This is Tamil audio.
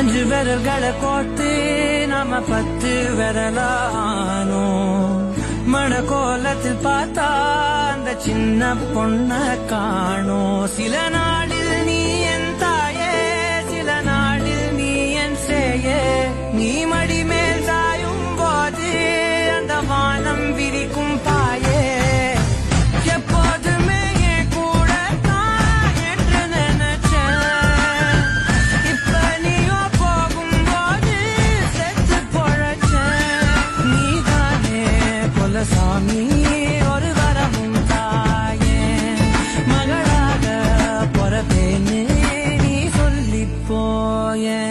அஞ்சு விரல்களை கோத்து நாம 10 விரலானோ மணக்கோலத்தில் பார்த்தா அந்த சின்ன பொண்ண காணோ சில நாளில் நீ என் தாயே சில நாளில் நீ என் சேயே நீ மடி மேல் சாயும் போது அந்த வானம் விரிக்கும் பாயே எப்போதுமே என் கூட தான் என்று நினைச்சேன் இப்ப நீயோ போகும்போது செத்து பொழைச்சேன் நீதானே குலசாமி ஒரு வரமும் தாயே மகளாக பொறப்பேன்னு நீ சொல்லி போயே